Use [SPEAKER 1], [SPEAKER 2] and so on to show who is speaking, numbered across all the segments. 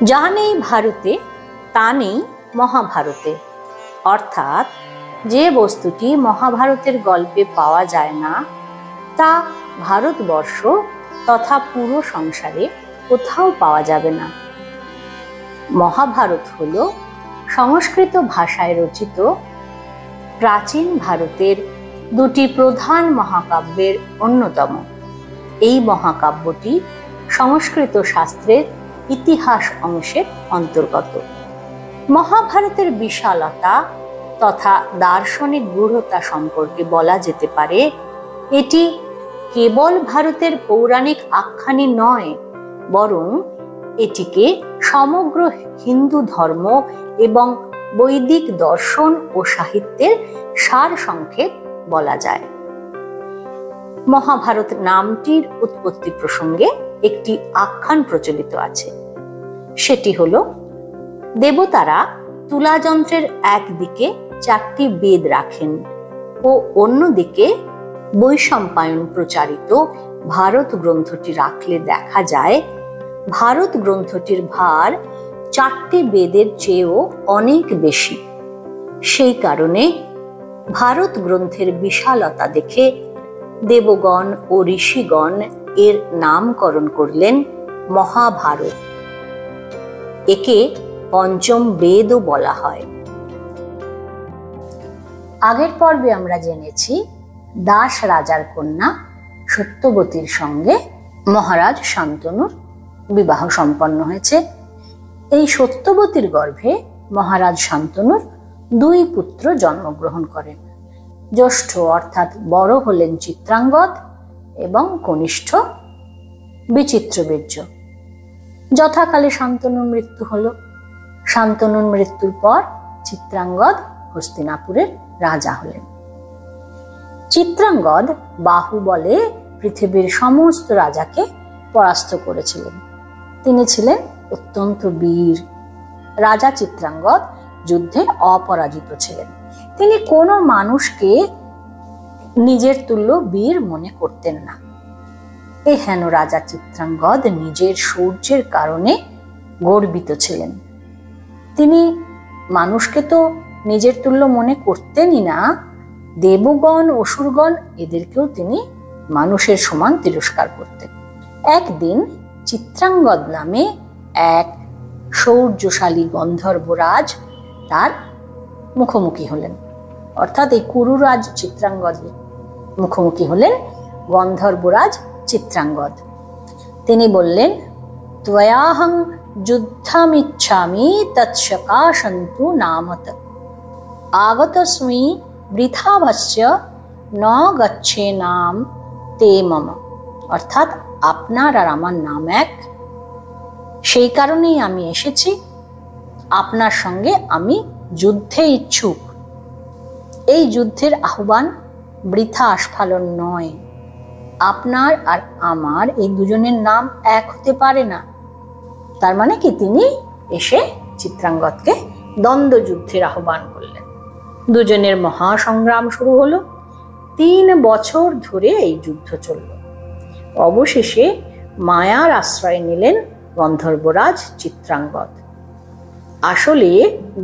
[SPEAKER 1] যা নেই ভারতে তা নেই মহাভারতে, অর্থাৎ যে বস্তুটি মহাভারতের গল্পে পাওয়া যায় না তা ভারতবর্ষ তথা পুরো সংসারে কোথাও পাওয়া যাবে না। মহাভারত হল সংস্কৃত ভাষায় রচিত প্রাচীন ভারতের দুটি প্রধান মহাকাব্যের অন্যতম। এই মহাকাব্যটি সংস্কৃত শাস্ত্রের ইতিহাস অংশের অন্তর্গত। মহাভারতের বিশালতা তথা দার্শনিক গূঢ়তা সম্পর্কে বলা যেতে পারে, এটি কেবল ভারতের পৌরাণিক আখ্যানই নয়, বরং এটিকে সমগ্র হিন্দু ধর্ম এবং বৈদিক দর্শন ও সাহিত্যের সার সংক্ষেপ বলা যায়। মহাভারত নামটির উৎপত্তি প্রসঙ্গে একটি আখ্যান প্রচলিত আছে। সেটি হলো, দেবতারা তুলাযন্ত্রের একদিকে 4টি বেদ রাখেন ও অন্যদিকে বৈশম্পায়ন প্রচারিত ভারত গ্রন্থটি রাখলে দেখা যায় ভারত গ্রন্থটির ভার 4টি বেদের চেয়েও অনেক বেশি। সেই কারণে ভারত গ্রন্থের বিশালতা দেখে দেবগণ ও ঋষিগণ এর নামকরণ করলেন মহাভারত। একে পঞ্চম বেদও বলা হয়। আগের পর্বে আমরা জেনেছি দাস রাজার কন্যা সত্যবতীর সঙ্গে মহারাজ শান্তনুর বিবাহ সম্পন্ন হয়েছে। এই সত্যবতীর গর্ভে মহারাজ শান্তনুর 2 পুত্র জন্মগ্রহণ করেন। জ্যেষ্ঠ অর্থাৎ বড় হলেন চিত্রাঙ্গদ এবং কনিষ্ঠ বিচিত্রবীর্য। যথাকালে শান্তনুর মৃত্যু হল। শান্তনুর মৃত্যুর পর চিত্রাঙ্গদ হস্তিনাপুরের রাজা হলেন। চিত্রাঙ্গদ বাহুবলে পৃথিবীর সমস্ত রাজাকে পরাস্ত করেছিলেন। তিনি ছিলেন অত্যন্ত বীর। রাজা চিত্রাঙ্গদ যুদ্ধে অপরাজিত ছিলেন। তিনি কোনো মানুষকে নিজের তুল্য বীর মনে করতেন না। এই হেন রাজা চিত্রাঙ্গদ নিজের শৌর্যের কারণে গর্বিত ছিলেন। তিনি মানুষকে তো নিজের তুল্য মনে করতেনই না, দেবগণ অসুরগণ এদেরকেও তিনি মানুষের সমান তিরস্কার করতেন। একদিন চিত্রাঙ্গদ নামে এক শৌর্যশালী গন্ধর্বরাজ তার মুখোমুখি হলেন, অর্থাৎ এই কুরুরাজ চিত্রাঙ্গদের মুখোমুখি হলেন গন্ধর্বরাজ চিত্রাঙ্গদ। তিনি বললেন, ত্বয়াহং যুদ্ধমিচ্ছামি তৎসকাশন্তু নামত আগতস্মি বৃথাভস্য ন গচ্ছে নাম তে মম। অর্থাৎ আপনার আর আমার নাম এক, সেই কারণেই আমি এসেছি। আপনার সঙ্গে আমি যুদ্ধে ইচ্ছুক। এই যুদ্ধের আহ্বান বৃথা আস্ফালন নয়। আপনার আর আমার এই দুজনের নাম এক হতে পারে না। তার মানে কি, তিনি এসে চিত্রাঙ্গদকে দ্বন্দ্ব যুদ্ধের আহ্বান করলেন। দুজনের মহাসংগ্রাম শুরু হলো। 3 বছর ধরে এই যুদ্ধ চলল। অবশেষে মায়ার আশ্রয় নিলেন গন্ধর্বরাজ চিত্রাঙ্গদ। আসলে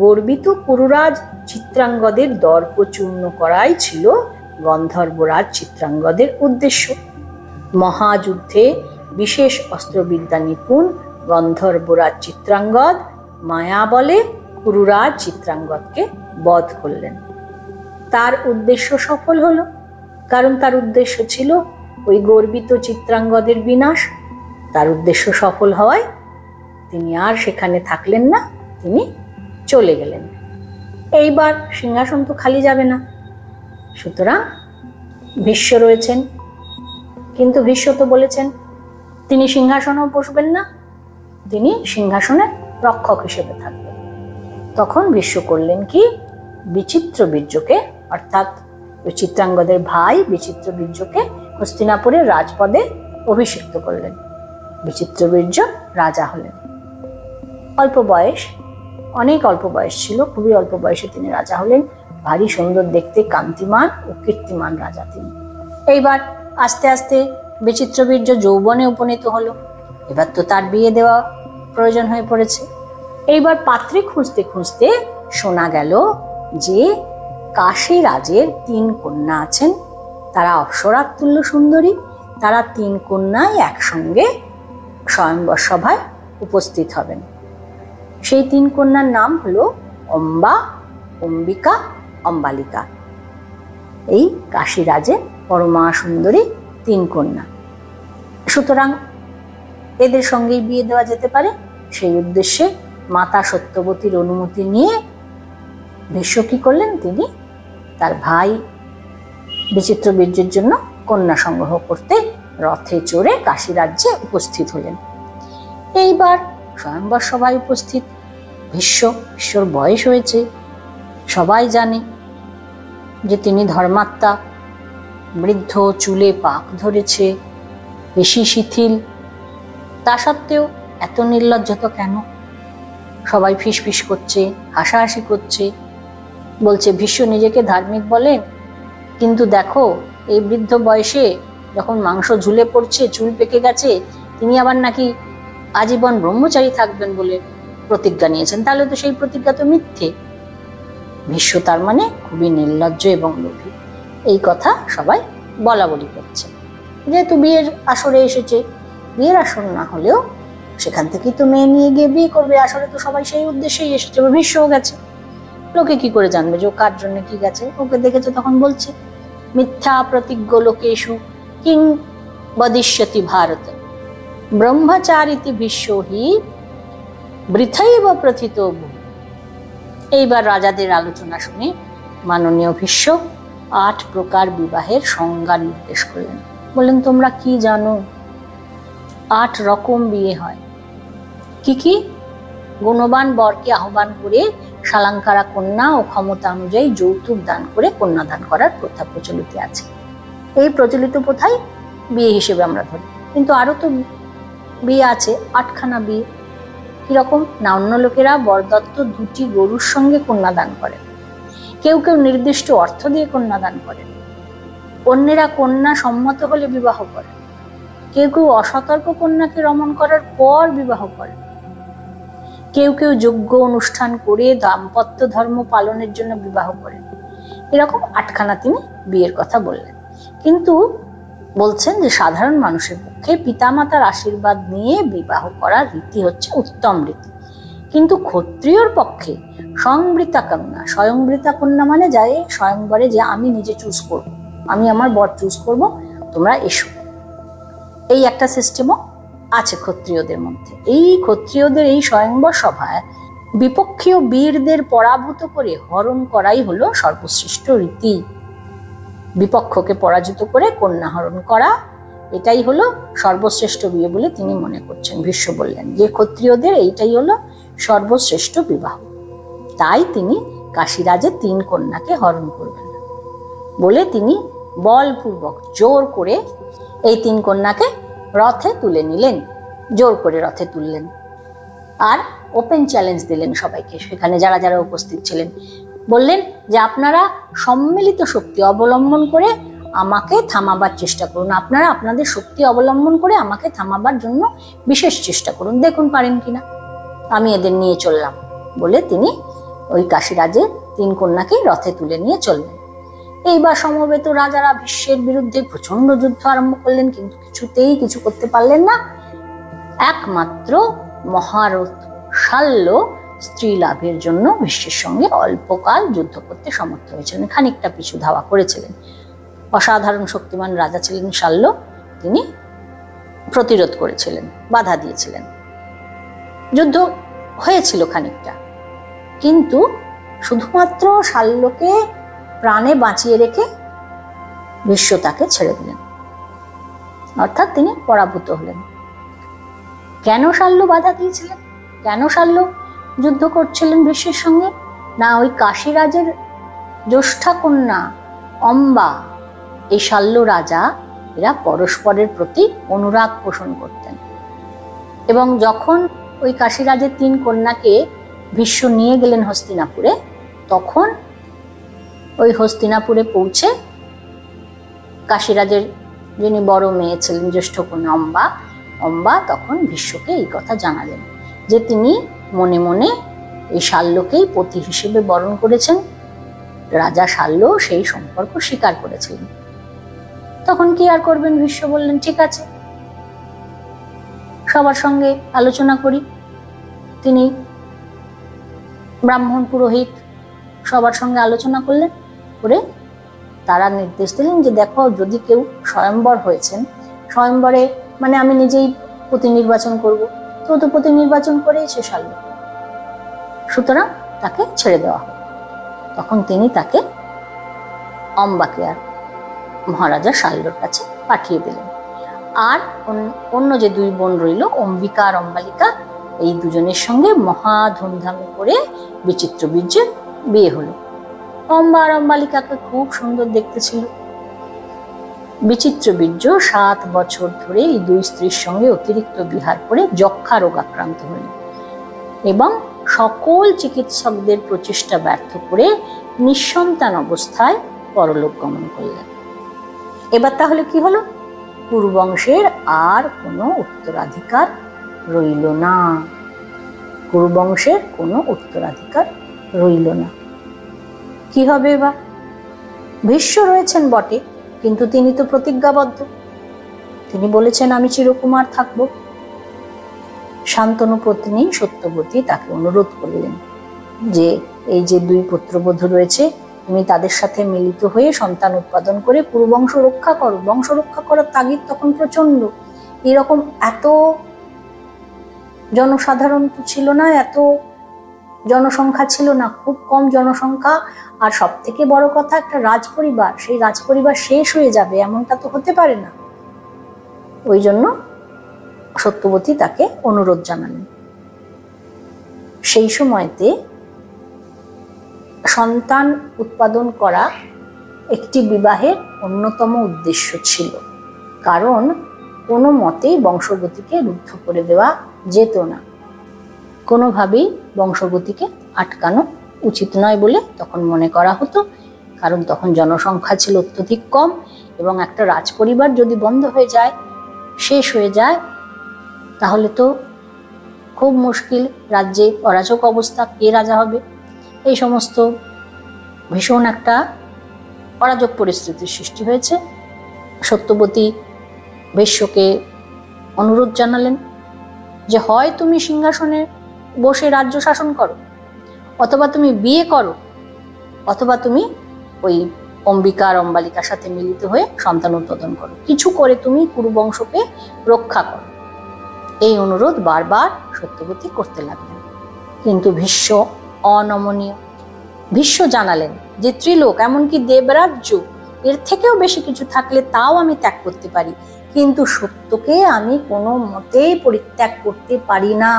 [SPEAKER 1] গর্বিত কুরুরাজ চিত্রাঙ্গদের দর্প চূর্ণ করাই ছিল গন্ধর্বরাজ চিত্রাঙ্গদের উদ্দেশ্য। মহাযুদ্ধে বিশেষ অস্ত্রবিদ্যা নিপুণ গন্ধর্বরাজ চিত্রাঙ্গদ মায়া বলে কুরুরাজ চিত্রাঙ্গদকে বধ করলেন। তার উদ্দেশ্য সফল হলো, কারণ তার উদ্দেশ্য ছিল ওই গর্বিত চিত্রাঙ্গদের বিনাশ। তার উদ্দেশ্য সফল হওয়ায় তিনি আর সেখানে থাকলেন না, তিনি চলে গেলেন। এইবার সিংহাসন তো খালি যাবে না, সুতরাং ভীষ্ম রয়েছেন। কিন্তু ভীষ্ম তো বলেছেন তিনি সিংহাসনেও বসবেন না, তিনি সিংহাসনের রক্ষক হিসেবে থাকবেন। তখন ভীষ্ম করলেন কি, বিচিত্রবীর্যকে অর্থাৎ ওই চিত্রাঙ্গদের ভাই বিচিত্রবীর্যকে হস্তিনাপুরের রাজপদে অভিষিক্ত করলেন। বিচিত্রবীর্য রাজা হলেন। অল্প বয়স, অনেক অল্প বয়স ছিল, খুবই অল্প বয়সে তিনি রাজা হলেন। ভারী সুন্দর দেখতে, কান্তিমান ও কীর্তিমান রাজা তিনি। এইবার আস্তে আস্তে বিচিত্রবীর্য যৌবনে উপনীত হলো। এবার তো তার বিয়ে দেওয়া প্রয়োজন হয়ে পড়েছে। এইবার পাত্রী খুঁজতে খুঁজতে শোনা গেল যে কাশীরাজের 3 কন্যা আছেন, তারা অপ্সরার তুল্য সুন্দরী। তারা 3 কন্যাই একসঙ্গে স্বয়ংবর সভায় উপস্থিত হবেন। সেই 3 কন্যার নাম হলো অম্বা, অম্বিকা, অম্বালিকা। এই কাশীরাজের পরমা সুন্দরী 3 কন্যা। সুতরাং এদের সঙ্গেই বিয়ে দেওয়া যেতে পারে। সেই উদ্দেশ্যে মাতা সত্যবতীর অনুমতি নিয়ে ভীষ্ম কি করলেন, তিনি তার ভাই বিচিত্রবীর্যের জন্য কন্যা সংগ্রহ করতে রথে চড়ে কাশীরাজ্যে উপস্থিত হলেন। এইবার স্বয়ংবর সভায় উপস্থিত ভীষ্মর বয়স হয়েছে, সবাই জানে যে তিনি ধর্মাত্মা, বৃদ্ধ, চুলে পাক ধরেছে, বেশি শিথিল। তা সত্ত্বেও এত নির্লজ্জত কেন? সবাই ফিসফিস করছে, হাসাহাসি করছে, বলছে ভীষ্ম নিজেকে ধার্মিক বলেন, কিন্তু দেখো এই বৃদ্ধ বয়সে যখন মাংস ঝুলে পড়ছে, চুল পেকে গেছে, তিনি আবার নাকি আজীবন ব্রহ্মচারী থাকবেন বলে প্রতিজ্ঞা নিয়েছেন। তাহলে তো সেই প্রতিজ্ঞা তো মিথ্যে। ভীষ্ম তার মানে খুবই নির্লজ্জ এবং লোভী, এই কথা সবাই বলা বলি করছে। যেহেতু বিয়ের আসরে এসেছে, বিয়ের আসর না হলেও সেখান থেকেই তো মেয়ে নিয়ে গিয়ে বিয়ে করবে, আসরে তো সবাই সেই উদ্দেশ্যেই এসেছে। ভীষ্মও গেছে, লোকে কি করে জানবে যে ও কার জন্য কি গেছে? ওকে দেখেছে তখন বলছে মিথ্যা প্রতিজ্ঞ লোকেষু কিং বদিষ্যতি ভারত ব্রহ্মচারিতি ভীষ্ম হি বৃথৈব প্রথিত। এইবার রাজাদের আলোচনা শুনে মাননীয় ভীষ্ম 8 প্রকার বিবাহের সংজ্ঞা নির্দেশ করলেন। বললেন তোমরা কি জানো? 8 রকম বিয়ে হয়। কি কি? গুণবান বরকে আহ্বান করে শালাঙ্কারা কন্যা ও ক্ষমতা অনুযায়ী যৌতুক দান করে কন্যাদান করার প্রথা প্রচলিত আছে। এই প্রচলিত প্রথাই বিয়ে হিসেবে আমরা ধরি। কিন্তু আরো তো বিয়ে আছে, 8খানা বিয়ে। কিরকম না, অন্য লোকেরা বরদত্ত 2টি গরুর সঙ্গে কন্যাদান করেন, কেউ কেউ নির্দিষ্ট অর্থ দিয়ে কন্যাদান করেন, অন্যেরা কন্যা সম্মত হলে বিবাহ করেন, কেউ কেউ অসতর্ক কন্যাকে রমণ করার পর বিবাহ করেন, কেউ কেউ যজ্ঞ অনুষ্ঠান করে দাম্পত্য ধর্ম পালনের জন্য বিবাহ করেন। এরকম 8খানা তিনি বিয়ের কথা বললেন। কিন্তু বলছেন যে সাধারণ মানুষের পক্ষে পিতামাতার আশীর্বাদ নিয়ে বিবাহ করার রীতি হচ্ছে উত্তম রীতি। কিন্তু ক্ষত্রিয়র পক্ষে সংবৃতা কন্যা, স্বয়ংবৃতা কন্যা মানে যায় স্বয়ংবরে যে আমি নিজে চুজ করব, আমি আমার বর চুজ করব, তোমরা এসো, এই একটা সিস্টেমও আছে ক্ষত্রিয়দের মধ্যে। এই ক্ষত্রিয়দের এই স্বয়ংবর সভায় বিপক্ষীয় বীরদের পরাভূত করে হরণ করাই হলো সর্বশ্রেষ্ঠ রীতি। বিপক্ষকে পরাজিত করে কন্যা হরণ করা, এটাই হলো সর্বশ্রেষ্ঠ বিয়ে বলে তিনি মনে করছেন। ভীষ্ম বললেন যে ক্ষত্রিয়দের এইটাই হলো সর্বশ্রেষ্ঠ বিবাহ। তাই তিনি কাশীরাজের 3 কন্যাকে হরণ করবেন বলে তিনি বলপূর্বক জোর করে এই 3 কন্যাকে রথে তুলে নিলেন, জোর করে রথে তুললেন। আর ওপেন চ্যালেঞ্জ দিলেন সবাইকে, সেখানে যারা যারা উপস্থিত ছিলেন। বললেন যে আপনারা সম্মিলিত শক্তি অবলম্বন করে আমাকে থামাবার চেষ্টা করুন, আপনারা আপনাদের শক্তি অবলম্বন করে আমাকে থামাবার জন্য বিশেষ চেষ্টা করুন, দেখুন পারেন কিনা, আমি এদের নিয়ে চললাম বলে তিনি ওই কাশীরাজের 3 কন্যাকে রথে তুলে নিয়ে চললেন। এইবার সমবেত রাজারা ভীষ্মের বিরুদ্ধে প্রচন্ড যুদ্ধ আরম্ভ করলেন, কিন্তু কিছুতেই কিছু করতে পারলেন না। একমাত্র মহারথ শাল্য স্ত্রী লাভের জন্য ভীষ্মের সঙ্গে অল্পকাল যুদ্ধ করতে সমর্থ হয়েছিলেন, খানিকটা পিছু ধাওয়া করেছিলেন। অসাধারণ শক্তিমান রাজা ছিলেন শাল্য, তিনি প্রতিরোধ করেছিলেন, বাধা দিয়েছিলেন। যুদ্ধ হয়েছিল খানিকটা, কিন্তু শুধুমাত্র শাল্যকে প্রাণে বাঁচিয়ে রেখে ভীষ্ম তাকে ছেড়ে দিলেন, অর্থাৎ তিনি পরাভূত হলেন। কেন শাল্য বাধা দিয়েছিলেন? কেন শাল্য যুদ্ধ করছিলেন ভীষ্মের সঙ্গে? না, ওই কাশীরাজের জ্যেষ্ঠা কন্যা অম্বা, এই শাল্য রাজা, এরা পরস্পরের প্রতি অনুরাগ পোষণ করতেন। এবং যখন ওই কাশীরাজের 3 কন্যাকে ভীষ্ম নিয়ে গেলেন হস্তিনাপুরে, তখন ওই হস্তিনাপুরে পৌঁছে কাশীরাজের যিনি বড় মেয়ে ছিলেন জ্যেষ্ঠ কন্যা অম্বা তখন ভীষ্মকে এই কথা জানালেন যে তিনি মনে মনে এই শাল্যকেই পতি হিসেবে বরণ করেছেন। রাজা শাল্য সেই সম্পর্ক স্বীকার করেছিলেন। তখন কি আর করবেন? ভীষ্ম বললেন, ঠিক আছে, সবার সঙ্গে আলোচনা করি। তিনি ব্রাহ্মণ পুরোহিত সবার সঙ্গে আলোচনা করলেন, করে তারা নির্দেশ দিলেন যে দেখো, যদি কেউ স্বয়ম্বর হয়েছেন, স্বয়ম্বরে মানে আমি নিজেই পতি নির্বাচন করব, তো পতি নির্বাচন করেই সে শাল্য, সুতরাং তাকে ছেড়ে দেওয়া হবে। তখন তিনি তাকে অম্বাকে আর মহারাজা শাল্যর কাছে পাঠিয়ে দিলেন। আর অন্য যে দুই বোন রইল, অম্বিকা আর অম্বালিকা, এই দুজনের সঙ্গে মহা ধুমধামে করে বিচিত্রবীর্যের বিয়ে হলো। অম্বা আর অম্বালিকাকে খুব সুন্দর দেখতে ছিল। বিচিত্রবীর্য 7 বছর ধরে এই দুই স্ত্রীর সঙ্গে অতিরিক্ত বিহার করে যক্ষা রোগ আক্রান্ত হলেন এবং সকল চিকিৎসকদের প্রচেষ্টা ব্যর্থ করে নিঃসন্তান অবস্থায় পরলোক গমন করলেন। এবার তাহলে কি হলো? কুরুবংশের আর কোনো উত্তরাধিকার রইল না। কুরুবংশের কোনো উত্তরাধিকার রইল না। কি হবে এবার? ভীষ্ম রয়েছেন বটে, কিন্তু তিনি তো প্রতিজ্ঞাবদ্ধ। তিনি বলেছেন, আমি চিরকুমার থাকব। শান্তনু পত্নী সত্যবতী তাকে অনুরোধ করলেন যে এই যে দুই পুত্রবধূ রয়েছে, তুমি তাদের সাথে মিলিত হয়ে সন্তান উৎপাদন করে কুরুবংশ রক্ষা করো। বংশ রক্ষা করার তাগিদ তখন প্রচন্ড। এরকম এত জনসাধারণ ছিল না, এত জনসংখ্যা ছিল না, খুব কম জনসংখ্যা। আর সব থেকে বড় কথা, একটা রাজপরিবার, সেই রাজপরিবার শেষ হয়ে যাবে এমনটা তো হতে পারে না। ওই জন্য সত্যবতী তাকে অনুরোধ জানালেন। সেই সময়তে সন্তান উৎপাদন করা একটি বিবাহের অন্যতম উদ্দেশ্য ছিল, কারণ কোনো মতেই বংশগতিকে রুদ্ধ করে দেওয়া যেত না। কোনোভাবেই বংশগতিকে আটকানো উচিত নয় বলে তখন মনে করা হতো, কারণ তখন জনসংখ্যা ছিল অত্যধিক কম এবং একটা রাজপরিবার যদি বন্ধ হয়ে যায়, শেষ হয়ে যায়, তাহলে তো খুব মুশকিল। রাজ্যে অরাজক অবস্থা, কে রাজা হবে, এই সমস্ত ভীষণ একটা অরাজক পরিস্থিতির সৃষ্টি হয়েছে। সত্যবতী ভীষ্মকে অনুরোধ জানালেন যে হয় তুমি সিংহাসনে বসে রাজ্য শাসন করো, অথবা তুমি বিয়ে করো, অথবা তুমি ওই অম্বিকা আর অম্বালিকার সাথে মিলিত হয়ে সন্তান উৎপাদন করো, কিছু করে তুমি কুরুবংশকে রক্ষা করো। এই অনুরোধ বারবার সত্যবতী করতে লাগলেন, কিন্তু ভীষ্ম অনমনীয়। ভীষ্ম জানালেন যে ত্রিলোক, এমনকি দেবরাজ্য, এর থেকেও বেশি কিছু থাকলে তাও আমি ত্যাগ করতে পারি, কিন্তু সত্যকে আমি কোনো মতেই পরিত্যাগ করতে পারি না।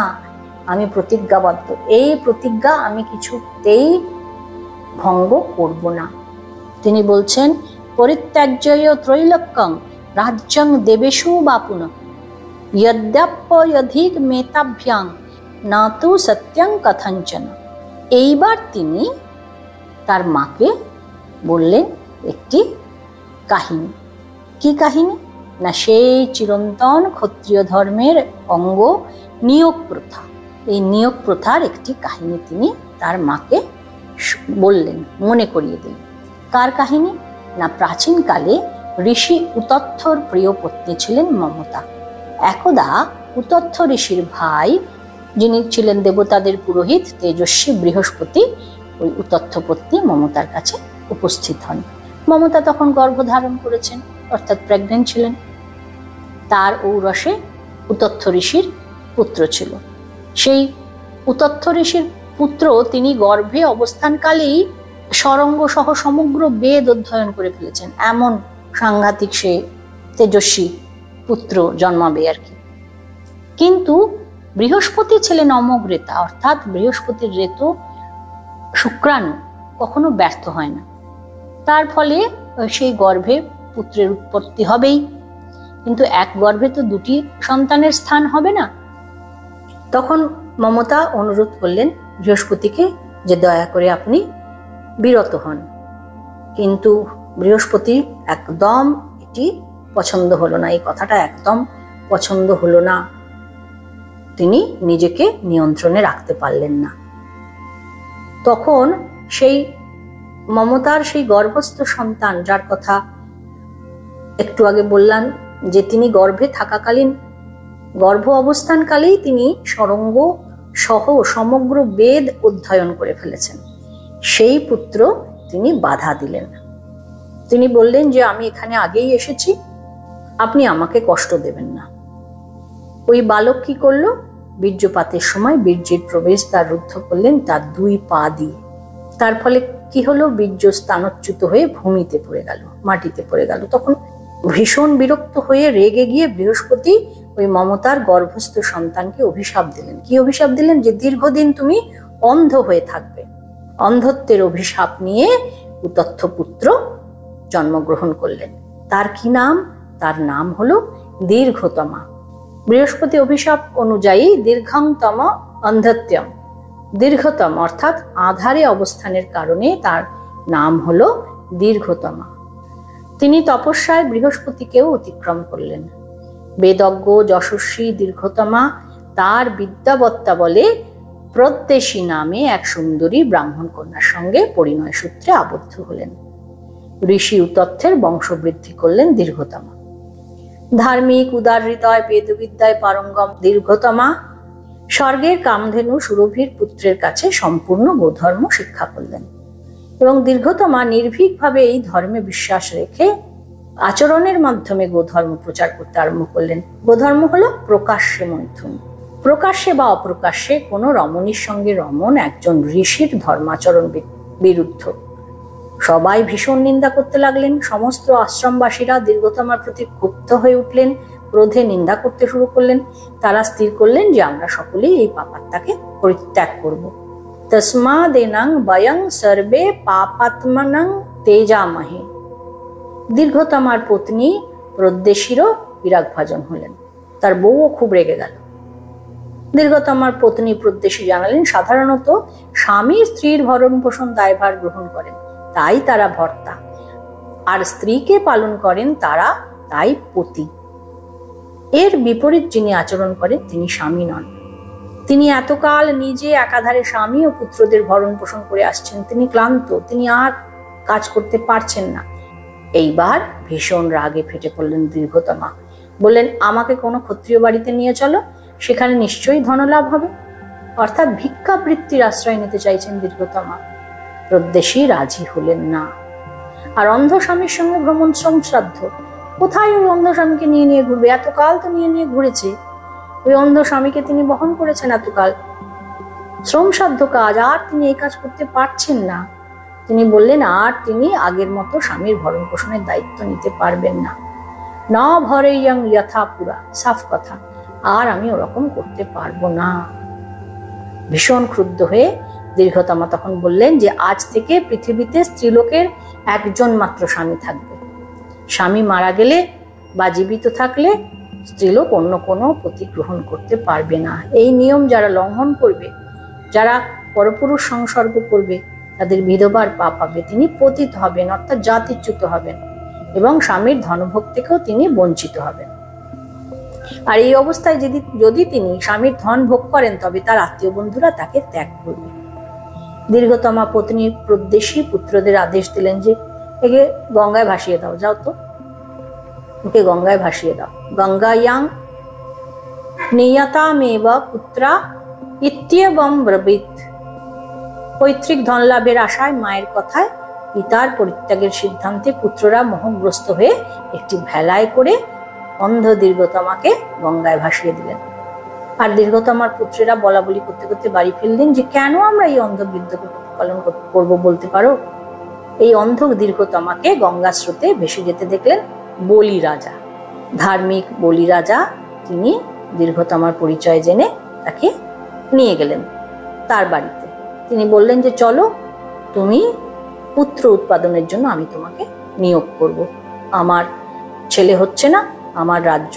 [SPEAKER 1] আমি প্রতিজ্ঞাবদ্ধ, এই প্রতিজ্ঞা আমি কিছুতেই ভঙ্গ করব না। তিনি বলছেন, পরিত্যাজ্যয় ত্রৈলোক্যং রাজ্যং দেবেষু বাপুন যদ্যাপ্যধিক মেতাভ্যাং না তু সত্যং কথঞ্চন। এইবার তিনি তার মাকে বললেন একটি কাহিনী। কি কাহিনী? না সেই চিরন্তন ক্ষত্রিয় ধর্মের অঙ্গ নিয়োগ প্রথা। এই নিয়োগ প্রথার একটি কাহিনী তিনি তার মাকে বললেন, মনে করিয়ে দিলেন। কার কাহিনী? না প্রাচীনকালে ঋষি উতথ্যর প্রিয় পত্নী ছিলেন মমতা। একদা উতথ্য ঋষির ভাই, যিনি ছিলেন দেবতাদের পুরোহিত তেজস্বী বৃহস্পতি, ওই উতথ্য পত্নী মমতার কাছে উপস্থিত হন। মমতা তখন গর্ভধারণ করেছেন, অর্থাৎ প্রেগনেন্ট ছিলেন। তার ঔরসে উতথ্য ঋষির পুত্র ছিল। সেই উতথ্য ঋষির পুত্র তিনি গর্ভে অবস্থানকালেই সরঙ্গ সহ সমগ্র বেদ অধ্যয়ন করে ফেলেছেন। এমন সাংঘাতিক সে তেজস্বী পুত্র জন্মাবে আর কি। কিন্তু বৃহস্পতি ছিলেন অমোঘ রেতা, অর্থাৎ বৃহস্পতির রেত শুক্রাণু কখনো ব্যর্থ হয় না। তার ফলে সেই গর্ভে পুত্রের উৎপত্তি হবেই, কিন্তু এক গর্ভে তো দুটি সন্তানের স্থান হবে না। তখন মমতা অনুরোধ করলেন বৃহস্পতিকে যে দয়া করে আপনি বিরত হন, কিন্তু বৃহস্পতি একদম এটি পছন্দ হলো না, এই কথাটা একদম পছন্দ হলো না। তিনি নিজেকে নিয়ন্ত্রণে রাখতে পারলেন না। তখন সেই মমতার সেই গর্ভস্থ সন্তান, যার কথা একটু আগে বললাম, যে তিনি গর্ভে থাকাকালীন, গর্ভ অবস্থানকালেই তিনি সরঙ্গ সহ সমগ্র বেদ অধ্যয়ন করে ফেলেছেন, সেই পুত্র তিনি বাধা দিলেন। তিনি বললেন যে আমি এখানে আগেই এসেছি, আপনি আমাকে কষ্ট দেবেন না। ওই বালক কি করলো? বীর্যপাতের সময় বীর্যের প্রবেশদ্বার রুদ্ধ করলেন তার 2 পা দিয়ে। তার ফলে কি হলো? বীর্য স্থানচ্যুত হয়ে ভূমিতে পড়ে গেল, মাটিতে পড়ে গেল। তখন ভীষণ বিরক্ত হয়ে রেগে গিয়ে বৃহস্পতি ওই মমতার গর্ভস্থ সন্তানকে অভিশাপ দিলেন। কি অভিশাপ দিলেন? যে দীর্ঘদিন তুমি অন্ধ হয়ে থাকবে। অন্ধত্বের অভিশাপ নিয়ে উতথ্য পুত্র জন্মগ্রহণ করলেন। তার কি নাম? তার নাম হলো দীর্ঘতমা। বৃহস্পতি অভিশাপ অনুযায়ী দীর্ঘতম অন্ধত্যম, দীর্ঘতম অর্থাৎ আধারে অবস্থানের কারণে তার নাম হলো দীর্ঘতমা। তিনি তপস্যায় বৃহস্পতিকেও অতিক্রম করলেন। বেদজ্ঞ যশস্বী দীর্ঘতমা তার বিদ্যাবত্তা বলে প্রদ্দেশী নামে এক সুন্দরী ব্রাহ্মণ কন্যার সঙ্গে পরিণয় সূত্রে আবদ্ধ হলেন। ঋষি উতথ্যের বংশবৃদ্ধি করলেন দীর্ঘতমা। ধার্মিক উদার হৃদয় বেদবিদ্যায় পারঙ্গম দীর্ঘতমা স্বর্গের কামধেনু সুরভির পুত্রের কাছে সম্পূর্ণ গোধর্ম শিক্ষা করলেন এবং দীর্ঘতমা নির্ভীকভাবে এই ধর্মে বিশ্বাস রেখে আচরণের মাধ্যমে গোধর্ম প্রচার করতে আরম্ভ করলেন। গোধর্ম হলো প্রকাশ্যে মৈথুন। প্রকাশ্যে বা অপ্রকাশ্যে কোনো রমণীর সঙ্গে রমণ একজন ঋষির ধর্মাচরণ বিরুদ্ধ। সবাই ভীষণ নিন্দা করতে লাগলেন। সমস্ত আশ্রমবাসীরা দীর্ঘতমার প্রতি ক্ষুব্ধ হয়ে উঠলেন, ক্রোধে নিন্দা করতে শুরু করলেন। তারা স্থির করলেন যে আমরা সকলেই এই পাপাত্মাকে পরিত্যাগ করব। তস্মাদেনাং বয়ং সর্বে পাপাত্মনাং তেজামহে। দীর্ঘতমার পত্নী প্রদ্দেশীরও বিরাগভাজন হলেন। তার বউও খুব রেগে গেল। দীর্ঘতমার পত্নী প্রদ্দেশী জানালেন, সাধারণত স্বামী স্ত্রীর ভরণ পোষণ দায়ভার গ্রহণ করেন, তাই তারা ভর্তা, আর স্ত্রীকে পালন করেন তারা, তাই পতি। এর বিপরীত যিনি আচরণ করেন তিনি স্বামী নন। তিনি এতকাল নিজে একাধারে স্বামী ও পুত্রদের ভরণ পোষণ করে আসছেন। তিনি ক্লান্ত, তিনি আর কাজ করতে পারছেন না। এইবার ভীষণ রাগে ফেটে পড়লেন দীর্ঘতমা। বললেন, আমাকে কোনো ক্ষত্রিয় বাড়িতে নিয়ে চলো, সেখানে নিশ্চয়ই ধনলাভ হবে। অর্থাৎ ভিক্ষাবৃত্তির আশ্রয় নিতে চাইছেন দীর্ঘতমা। প্রদ্দেশী রাজি হলেন না। আর অন্ধ স্বামীর সঙ্গে ভ্রমণ শ্রমশ্রাদ্ধ, কোথায় ওই অন্ধ স্বামীকে নিয়ে নিয়ে ঘুরবে? এতকাল তো নিয়ে নিয়ে ঘুরেছে, ওই অন্ধ স্বামীকে তিনি বহন করেছেন এতকাল, শ্রমসাধ্য কাজ, আর তিনি এই কাজ করতে পারছেন না। তিনি বললেন, আর তিনি আগের মতো স্বামীর ভরণ পোষণের দায়িত্ব নিতে পারবেন না। না ভরে ইয়াং যথাপুরা, সাফ কথা, আর আমি ওরকম করতে পারবো না। ভীষণ ক্রুদ্ধ হয়ে দীর্ঘতমা তখন বললেন যে আজ থেকে পৃথিবীতে স্ত্রীলোকের একজন মাত্র স্বামী থাকবে। স্বামী মারা গেলে বা জীবিত থাকলে স্ত্রীলোক অন্য কোনো পতি গ্রহণ করতে পারবে না। এই নিয়ম যারা লঙ্ঘন করবে, যারা পরপুরুষ সংসর্গ করবে, তাদের বিধবার পাপ হবে। তিনি পতিত হবেন, অর্থাৎ জাতিচ্যুত হবেন এবং স্বামীর ধনভোগ থেকেও তিনি বঞ্চিত হবেন। আর এই অবস্থায় যদি তিনি স্বামীর ধন ভোগ করেন, তবে তার আত্মীয় বন্ধুরা তাকে ত্যাগ করবে। দীর্ঘতমা পত্নী প্রদ্দেশী পুত্রদের আদেশ দিলেন যে একে গঙ্গায় ভাসিয়ে দাও, যাও তো, ওকে গঙ্গায় ভাসিয়ে দাও। গঙ্গায়াং নিয়তামেব পুত্রা ইত্যেবং ব্রবীত। পৈতৃক ধন লাভের আশায় মায়ের কথায় পিতার পরিত্যাগের সিদ্ধান্তে পুত্ররা মোহগ্রস্ত হয়ে একটি ভেলায় করে অন্ধ দীর্ঘতমাকে গঙ্গায় ভাসিয়ে দিলেন। আর দীর্ঘতমার পুত্রেরা বলা বলি করতে করতে বাড়ি ফিরলেন যে কেন আমরা এই অন্ধ বৃদ্ধকে পালন করবো বলতে পারো? এই অন্ধ দীর্ঘতমাকে গঙ্গা স্রোতে ভেসে যেতে দেখলেন বলি রাজা। ধার্মিক বলি রাজা তিনি দীর্ঘতমার পরিচয় জেনে তাকে নিয়ে গেলেন তার বাড়িতে। তিনি বললেন যে চলো, তুমি পুত্র উৎপাদনের জন্য আমি তোমাকে নিয়োগ করব। আমার ছেলে হচ্ছে না, আমার রাজ্য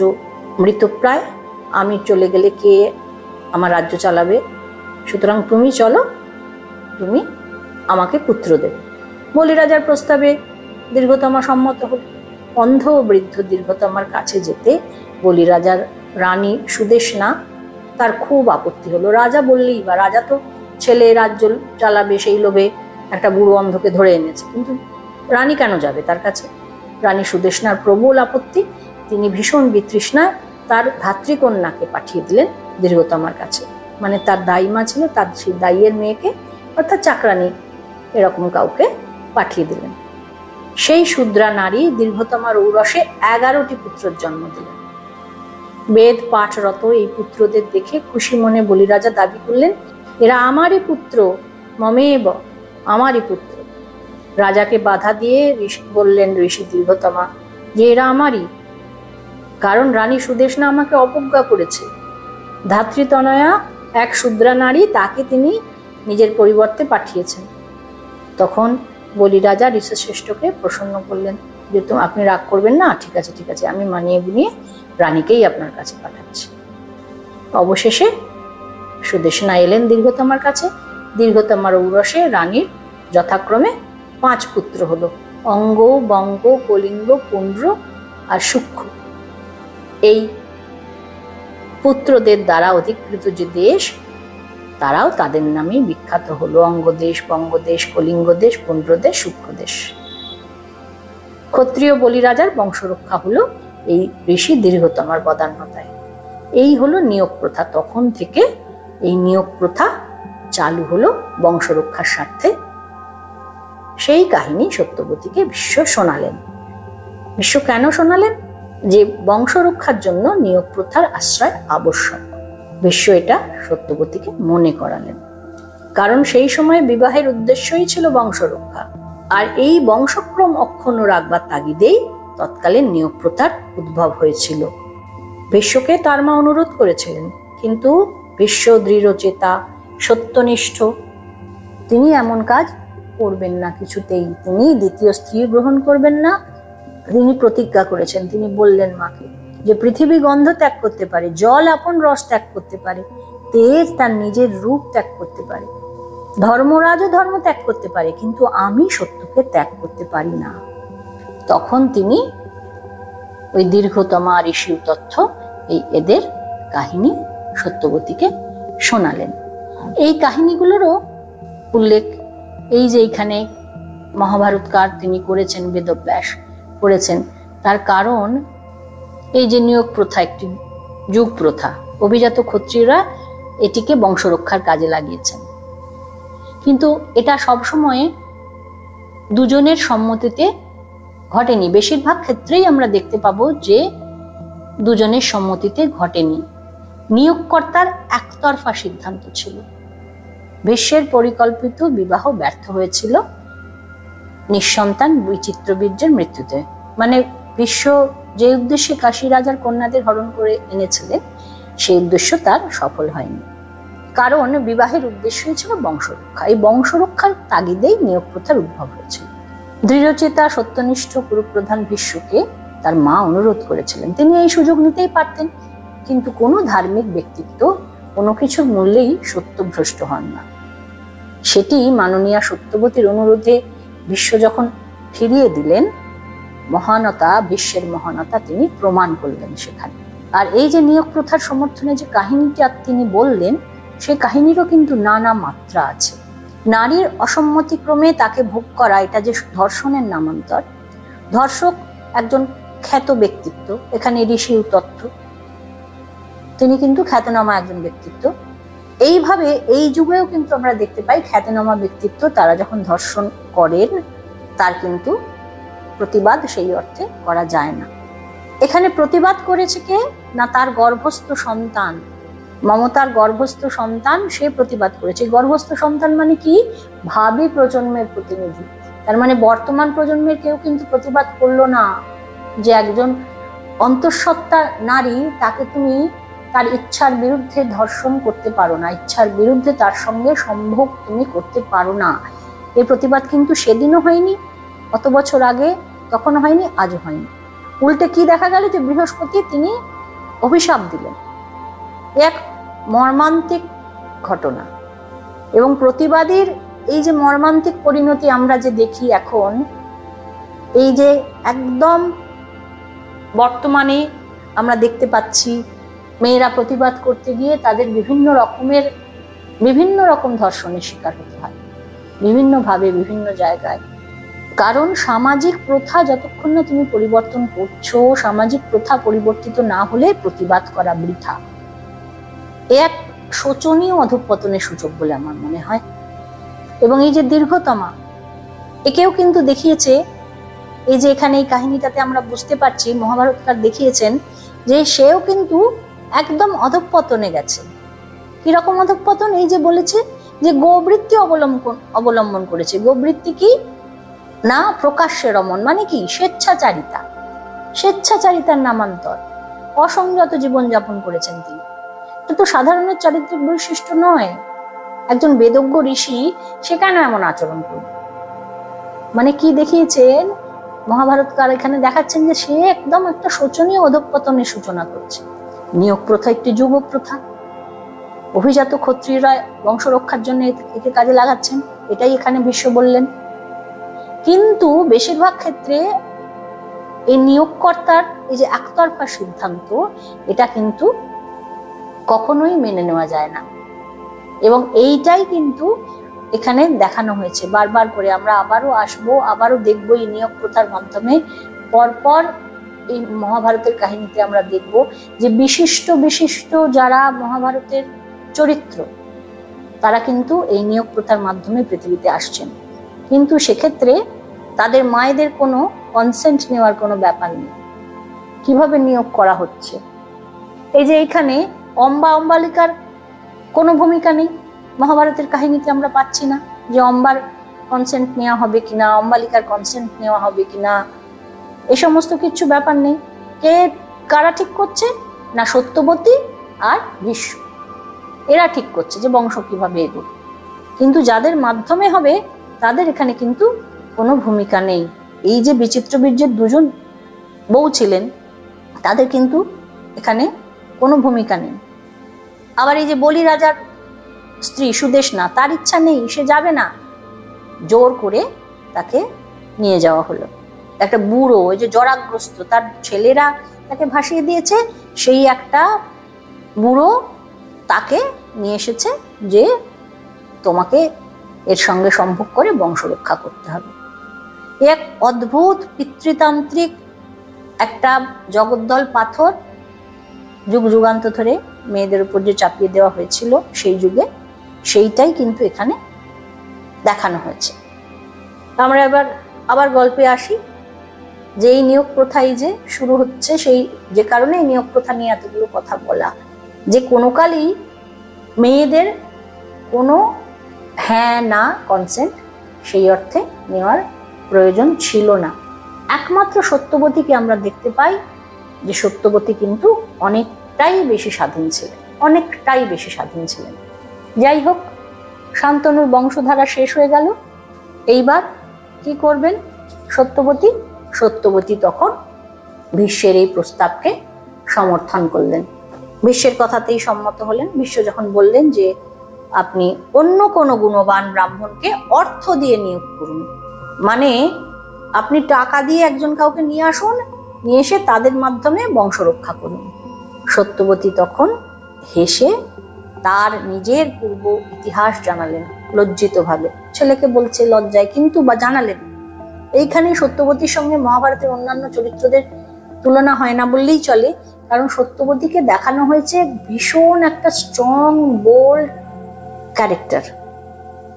[SPEAKER 1] মৃতপ্রায়, আমি চলে গেলে কে আমার রাজ্য চালাবে? সুতরাং তুমি চলো, তুমি আমাকে পুত্র দেবে। বলি রাজার প্রস্তাবে দীর্ঘতমা সম্মত হল। অন্ধ ও বৃদ্ধ দীর্ঘতমার কাছে যেতে বলি রাজার রানী সুদেশনা তার খুব আপত্তি হলো। রাজা বললেই বা, রাজা তো ছেলে রাজ্য চালাবে সেই লোভে একটা বুড়ো অন্ধকে ধরে এনেছে, কিন্তু রানী কেন যাবে তার কাছে? রানী সুদেষ্ণার প্রবল আপত্তি। তিনি ভীষণ বিতৃষ্ণায় তার ধাত্রীকন্যাকে পাঠিয়ে দিলেন দীর্ঘতমার কাছে, মানে তার দাইমা ছিল, তার সেই দাইয়ের মেয়েকে, অর্থাৎ চাকরানী এরকম কাউকে পাঠিয়ে দিলেন। সেই শূদ্রা নারী দীর্ঘতমার ঔরসে 11টি পুত্রের জন্ম দিলেন। বেদ পাঠরত এই পুত্রদের দেখে খুশি মনে বলিরাজা দাবি করলেন, এরা আমারই পুত্র, মমেব, আমারই পুত্র। রাজাকে বাধা দিয়ে বললেন ঋষি দীর্ঘতমা যে এরা আমারই, কারণ রানী সুদেষ্ণা আমাকে অবজ্ঞা করেছে। ধাত্রীতনয়া এক শূদ্রা নারী, তাকে তিনি নিজের পরিবর্তে পাঠিয়েছেন। তখন বলিরাজা ঋষিশ্রেষ্ঠকে প্রসন্ন করলেন যে আপনি রাগ করবেন না, ঠিক আছে ঠিক আছে, আমি মানিয়ে গুনিয়ে রানীকেই আপনার কাছে পাঠাচ্ছি। অবশেষে সুদেষ্ণা এলেন দীর্ঘতমার কাছে। দীর্ঘতমার ঔরসে রানীর যথাক্রমে 5 পুত্র হলো, অঙ্গ, বঙ্গ, কলিঙ্গ, পুণ্ড্র আর সূক্ষ্ম। এই পুত্রদের দ্বারা অধিকৃত যে দেশ, তারাও তাদের নামেই বিখ্যাত হলো, অঙ্গদেশ, বঙ্গদেশ, কলিঙ্গদেশ, পুণ্ড্রদেশ, সূক্ষ্মদেশ। ক্ষত্রিয় বলিরাজার বংশরক্ষা হলো এই ঋষি দীর্ঘতমার বদান্যতায়। এই হলো নিয়োগ প্রথা। তখন থেকে এই নিয়োগ প্রথা চালু হলো বংশরক্ষার স্বার্থে। সেই কাহিনী সত্যবতীকে ভীষ্ম শোনালেন। ভীষ্ম কেন শোনালেন? যে বংশরক্ষার জন্য নিয়োগ প্রথার আশ্রয় আবশ্যক। ভীষ্ম এটা সত্যবতীকে মনে করালেন, কারণ সেই সময় বিবাহের উদ্দেশ্যই ছিল বংশরক্ষা। আর এই বংশক্রম অক্ষুণ্ণ রাখবার তাগিদেই তৎকালীন নিয়োগ প্রথার উদ্ভব হয়েছিল। ভীষ্মকে তার মা অনুরোধ করেছিলেন, কিন্তু ভীষ্ম দৃঢ়চেতা, সত্যনিষ্ঠ, তিনি এমন কাজ করবেন না কিছুতেই। তিনি দ্বিতীয় স্ত্রী গ্রহণ করবেন না। তিনি প্রতিজ্ঞা করেছেন, তিনি বললেন মাকে যে পৃথিবী গন্ধ ত্যাগ করতে পারে, জল আপন রস ত্যাগ করতে পারে, তেজ তার নিজের রূপ ত্যাগ করতে পারে, ধর্মরাজও ধর্ম ত্যাগ করতে পারে, কিন্তু আমি সত্যকে ত্যাগ করতে পারি না। তখন তিনি ওই দীর্ঘতমা ঋষি তথ্য এদের কাহিনী সত্যবতীকে শোনালেন। এই কাহিনীগুলোরও উল্লেখ এই যে এখানে মহাভারতকার তিনি করেছেন, বেদব্যাস করেছেন। তার কারণ এই যে নিয়োগ প্রথা একটি যুগ প্রথা, অভিজাত ক্ষত্রিয়রা এটিকে বংশরক্ষার কাজে লাগিয়েছেন, কিন্তু এটা সবসময় দুজনের সম্মতিতে ঘটেনি। বেশিরভাগ ক্ষেত্রেই আমরা দেখতে পাবো যে দুজনের সম্মতিতে ঘটেনি। নিয়োগকর্তার একতরফা সিদ্ধান্ত ছিল। ভীষ্মের পরিকল্পিত বিবাহ ব্যর্থ হয়েছিল নিঃসন্তান বিচিত্রবীর্যের মৃত্যুতে। মানে ভীষ্ম যে উদ্দেশ্যে কাশী রাজার কন্যাদের হরণ করে এনেছিলেন, সেই উদ্দেশ্য তার সফল হয়নি, কারণ বিবাহের উদ্দেশ্যই ছিল বংশরক্ষা। এই বংশরক্ষার তাগিদেই নিয়োগ প্রথার উদ্ভব হয়েছিল। দৃঢ়চেতা সত্যনিষ্ঠ কুরুপ্রধান ভীষ্মকে তার মা অনুরোধ করেছিলেন, তিনি এই সুযোগ নিতেই পারতেন, কিন্তু কোনো ধার্মিক ব্যক্তিত্ব কোনো কিছুর মূল্যেই সত্যভ্রষ্ট হন না। সেটি মাননীয়া সত্যবতীর অনুরোধে ভীষ্ম যখন ফিরিয়ে দিলেন, মহানতা, ভীষ্মের মহানতা তিনি প্রমাণ করলেন সেখানে। আর এই যে নিয়োগ প্রথার সমর্থনে যে কাহিনীটা তিনি বললেন, সেই কাহিনীরও কিন্তু নানা মাত্রা আছে। নারীর অসম্মতিক্রমে তাকে ভোগ করা, এটা যে ধর্ষণের নামান্তর। ধর্ষক একজন খ্যাত ব্যক্তিত্ব, এখানে ঋষি তথ্য, তিনি কিন্তু খ্যাতনামা একজন ব্যক্তিত্ব। এইভাবে এই যুগেও কিন্তু আমরা দেখতে পাই খ্যাতনামা ব্যক্তিত্ব তারা যখন ধর্ষণ করেন, তার কিন্তু প্রতিবাদ সেই অর্থে করা যায় না। এখানে প্রতিবাদ করেছে কে না, তার গর্ভস্থ সন্তান, মমতার গর্ভস্থ সন্তান, সে প্রতিবাদ করেছে। গর্ভস্থ সন্তান মানে কি? ভাবী প্রজন্মের প্রতিনিধি। তার মানে বর্তমান প্রজন্মের কেউ কিন্তু প্রতিবাদ করলো না যে একজন অন্তঃসত্ত্বা নারী, তাকে তুমি তার ইচ্ছার বিরুদ্ধে ধর্ষণ করতে পারো না, ইচ্ছার বিরুদ্ধে তার সঙ্গে সম্ভোগ তুমি করতে পারো না। এই প্রতিবাদ কিন্তু সেদিনও হয়নি, কত বছর আগে তখনও হয়নি, আজও হয়নি। উল্টে কি দেখা গেল যে বৃহস্পতি তিনি অভিশাপ দিলেন। এক মর্মান্তিক ঘটনা। এবং প্রতিবাদীর এই যে মর্মান্তিক পরিণতি আমরা যে দেখি এখন, এই যে একদম বর্তমানে আমরা দেখতে পাচ্ছি মেয়েরা প্রতিবাদ করতে গিয়ে তাদের বিভিন্ন রকম ধর্ষণের শিকার হতে হয়, বিভিন্নভাবে, বিভিন্ন জায়গায়। কারণ সামাজিক প্রথা যতক্ষণ না তুমি পরিবর্তন করছো, সামাজিক প্রথা পরিবর্তিত না হলে প্রতিবাদ করা বৃথা। এ এক শোচনীয় অধঃপতনের সূচক বলে আমার মনে হয়। এবং এই যে দীর্ঘতমা, একেও কিন্তু দেখিয়েছে, এই যে এখানে এই কাহিনীটাতে আমরা বুঝতে পারছি মহাভারতকার দেখিয়েছেন যে সেও কিন্তু একদম অধঃপতনে গেছে। কিরকম অধঃপতন? এই যে বলেছে যে গোবৃত্তি অবলম্বন করেছে। গোবৃত্তি কি না? প্রকাশ্যে রমণ, মানে কি? স্বেচ্ছাচারিতা, স্বেচ্ছাচারিতার নামান্তর। অসংযত জীবনযাপন করেছেন তিনি। কিন্তু সাধারণের চারিত্রিক বৈশিষ্ট্য নয়। একজন বেদজ্ঞ ঋষি সে কেন এমন আচরণ করবে? মানে কি দেখিয়েছেন মহাভারতকার? এখানে দেখাচ্ছেন যে সে একদম একটা শোচনীয় অধঃপতনের সূচনা করছে। নিয়োগ প্রথা একটি যুগ প্রথা। অভিজাত ক্ষত্রিয়রা বংশ রক্ষার জন্য একে কাজে লাগাচ্ছেন, এটাই এখানে ভীষ্ম বললেন। কিন্তু বেশিরভাগ ক্ষেত্রে এই নিয়োগকর্তার এই যে একতরফা সিদ্ধান্ত, এটা কিন্তু কখনোই মেনে নেওয়া যায় না। এবং এইটাই কিন্তু এখানে দেখানো হয়েছে বারবার করে। আমরা আবারও আসবো, আবারও দেখবো এই নিয়োগ প্রথার মাধ্যমে। পরপর এই মহাভারতের কাহিনীতে আমরা দেখব যে বিশিষ্ট বিশিষ্ট যারা মহাভারতের চরিত্র, তারা কিন্তু এই নিয়োগ প্রথার মাধ্যমে পৃথিবীতে আসছেন। কিন্তু সেক্ষেত্রে তাদের মায়েদের কোনো কনসেন্ট নেওয়ার কোনো ব্যাপার নেই। কিভাবে নিয়োগ করা হচ্ছে? এই যে এইখানে অম্বালিকার কোনো ভূমিকা নেই মহাভারতের কাহিনীতে, আমরা পাচ্ছি না যে অম্বার কনসেন্ট নেওয়া হবে কিনা, অম্বালিকার কনসেন্ট নেওয়া হবে কিনা, এই সমস্ত কিছু ব্যাপার নেই। কারা ঠিক করছে? না সত্যবতী আর ভীষ্ম, এরা ঠিক করছে যে বংশ কিভাবে এগোবে। কিন্তু যাদের মাধ্যমে হবে তাদের এখানে কিন্তু কোনো ভূমিকা নেই। এই যে বিচিত্রবীর্যের দুজন বউ ছিলেন, তাদের কিন্তু এখানে কোনো ভূমিকা নেই। আবার এই যে বলি রাজার স্ত্রী সুদেশনা, তার ইচ্ছা নেই, সে যাবে না, জোর করে তাকে নিয়ে যাওয়া হলো। একটা বুড়ো, ওই যে জরাগ্রস্ত, তার ছেলেরা তাকে ভাসিয়ে দিয়েছে, সেই একটা বুড়ো তাকে নিয়ে এসেছে যে তোমাকে এর সঙ্গে সম্ভোগ করে বংশ রক্ষা করতে হবে। এক অদ্ভুত পিতৃতান্ত্রিক একটা জগদ্দল পাথর যুগ যুগান্ত ধরে মেয়েদের উপর যে চাপিয়ে দেওয়া হয়েছিল সেই যুগে, সেইটাই কিন্তু এখানে দেখানো হয়েছে। আমরা আবার গল্পে আসি যে এই নিয়োগ প্রথাই যে শুরু হচ্ছে, সেই যে কারণে এই নিয়োগ প্রথা নিয়ে এতগুলো কথা বলা, যে কোনো কালই মেয়েদের কোনো হ্যাঁ না কনসেন্ট সেই অর্থে নেওয়ার প্রয়োজন ছিল না। একমাত্র সত্যবতীকে আমরা দেখতে পাই যে সত্যবতী কিন্তু অনেকটাই বেশি স্বাধীন ছিলেন, অনেকটাই বেশি স্বাধীন ছিলেন। যাই হোক, শান্তনুর বংশধারা শেষ হয়ে গেল। এইবার কি করবেন সত্যবতী? সত্যবতী তখন ভীষ্মের এই প্রস্তাবকে সমর্থন করলেন, ভীষ্মের কথাতেই সম্মত হলেন। ভীষ্ম যখন বললেন যে আপনি অন্য কোনো গুণবান ব্রাহ্মণকে অর্থ দিয়ে নিয়োগ করুন, মানে আপনি টাকা দিয়ে একজন কাউকে নিয়ে আসুন, নিয়ে এসে তাদের মাধ্যমে বংশ রক্ষা করুন। সত্যবতী তখন হেসে তার নিজের পূর্ব ইতিহাস জানালেন লজ্জিতভাবে, ছেলেকে বলছে লজ্জায়, কিন্তু বা জানালেন। এইখানে সত্যবতীর সঙ্গে মহাভারতের অন্যান্য চরিত্রদের তুলনা হয় না বললেই চলে, কারণ সত্যবতীকে দেখানো হয়েছে ভীষণ একটা স্ট্রং বোল্ড ক্যারেক্টার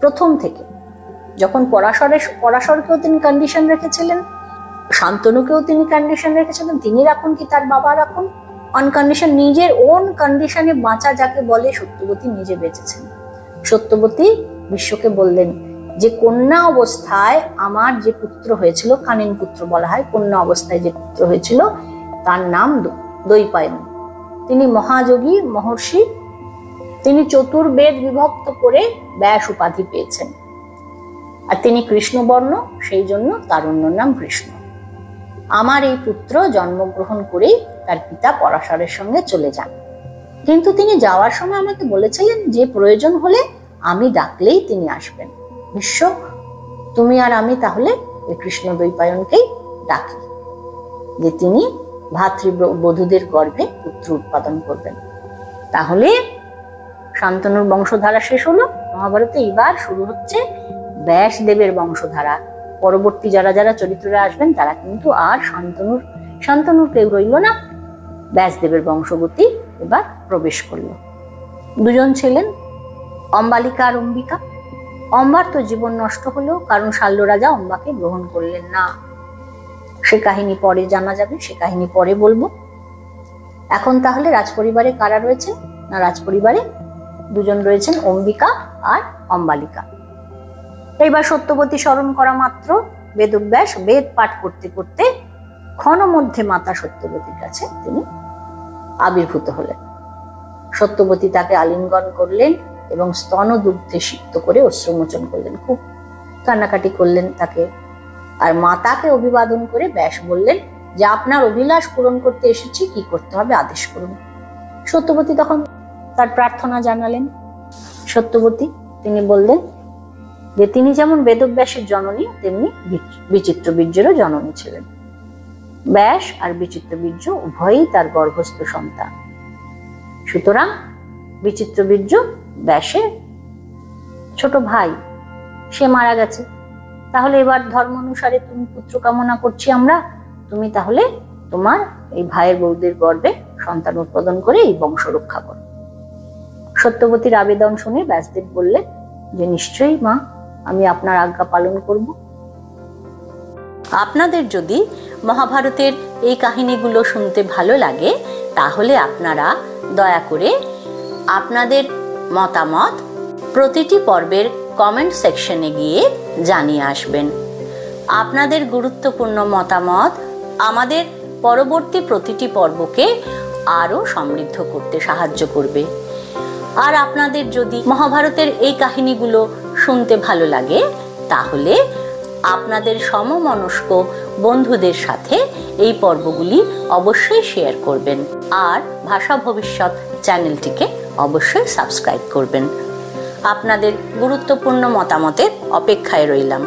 [SPEAKER 1] প্রথম থেকে। যখন পরাশরকেও তিনি কন্ডিশন রেখেছিলেন, শান্তনুকেও তিনি কন্ডিশন রেখেছিলেন, তিনি রাখুন কি তার বাবা রাখুন, অন কন্ডিশন, নিজের ওন কন্ডিশনে বাঁচা যাকে বলে সত্যবতী নিজে বেঁচেছেন। সত্যবতী বিশ্বকে বললেন যে কন্যা অবস্থায় আমার যে পুত্র হয়েছিল, কানিন পুত্র বলা হয়, কন্যা অবস্থায় যে পুত্র হয়েছিল তার নাম দৈপায়ন। তিনি মহাযোগী মহর্ষি, তিনি চতুর্বেদ বিভক্ত করে ব্যাস উপাধি পেয়েছেন, আর তিনি কৃষ্ণবর্ণ, সেই জন্য তার অন্য নাম কৃষ্ণ। আমার এই পুত্র জন্মগ্রহণ করেই তার পিতা পরাশরের সঙ্গে চলে যান, কিন্তু তিনি যাওয়ার সময় আমাকে বলেছিলেন যে প্রয়োজন হলে আমি ডাকলেই তিনি আসবেন। বিশ্ব, তুমি আর আমি তাহলে এই কৃষ্ণ দ্বৈপায়নকেই ডাকি, যে তিনি ভাতৃবধূদের গর্ভে পুত্র উৎপাদন করবেন। তাহলে শান্তনুর বংশধারা শেষ হলো। মহাভারতে এবার শুরু হচ্ছে ব্যাসদেবের বংশধারা। পরবর্তী যারা যারা চরিত্ররা আসবেন তারা কিন্তু আর শান্তনুর কেউ রইল না। ব্যাসদেবের বংশগতি এবার প্রবেশ করল। দুজন ছিলেন, অম্বালিকা আর অম্বিকা। অম্বার তো জীবন নষ্ট হলো, কারণ শাল্য রাজা অম্বাকে গ্রহণ করলেন না। সে কাহিনী পরে জানা যাবে, সে কাহিনী পরে বলবো। এখন তাহলে রাজপরিবারে কারা রয়েছেন না, রাজপরিবারে দুজন রয়েছেন, অম্বিকা আর অম্বালিকা। এইবার সত্যবতী স্মরণ করা মাত্র বেদব্যাস বেদ পাঠ করতে করতে ক্ষণ মধ্যে মাতা সত্যবতীর কাছে তিনি আবির্ভূত হলেন। সত্যবতী তাকে আলিঙ্গন করলেন এবং স্তন দুগ্ধে সিক্ত করে অশ্রুমোচন করলেন, খুব কান্নাকাটি করলেন তাকে। আর মাতাকে অভিবাদন করে ব্যাস বললেন যে আপনার অভিলাষ পূরণ করতে এসেছি, কি করতে হবে আদেশ করুন। সত্যবতী তখন তার প্রার্থনা জানালেন। সত্যবতী তিনি বললেন যে তিনি যেমন বেদব্যাসের জননী, তেমনি বিচিত্রবীর্যেরও জননী ছিলেন। ব্যাস আর বিচিত্রবীর্য উভয়ই তার গর্ভস্থ সন্তান। সুতরাং বিচিত্রবীর্য ব্যাসের ছোট ভাই, সে মারা গেছে। তাহলে এবার ধর্ম অনুসারে তুমি পুত্র কামনা করছি আমরা, তুমি তাহলে তোমার এই ভাইয়ের বৌদের গর্ভে সন্তান উৎপাদন করে এই বংশ রক্ষা করো। সত্যবতীর আবেদন শুনে ব্যাসদেব বললেন যে নিশ্চয়ই মা, আমি আপনার আজ্ঞা পালন করব। আপনাদের যদি মহাভারতের এই কাহিনীগুলো শুনতে ভালো লাগে, তাহলে আপনারা দয়া করে আপনাদের মতামত প্রতিটি পর্বের কমেন্ট সেকশনে গিয়ে জানিয়ে আসবেন। আপনাদের গুরুত্বপূর্ণ মতামত আমাদের পরবর্তী প্রতিটি পর্বকে আরও সমৃদ্ধ করতে সাহায্য করবে। আর আপনাদের যদি মহাভারতের এই কাহিনীগুলো শুনতে ভালো লাগে, তাহলে আপনাদের সমমনস্ক বন্ধুদের সাথে এই পর্বগুলি অবশ্যই শেয়ার করবেন। আর ভাষা ভবিষ্যৎ চ্যানেলটিকে অবশ্যই সাবস্ক্রাইব করবেন। আপনাদের গুরুত্বপূর্ণ মতামতের অপেক্ষায় রইলাম।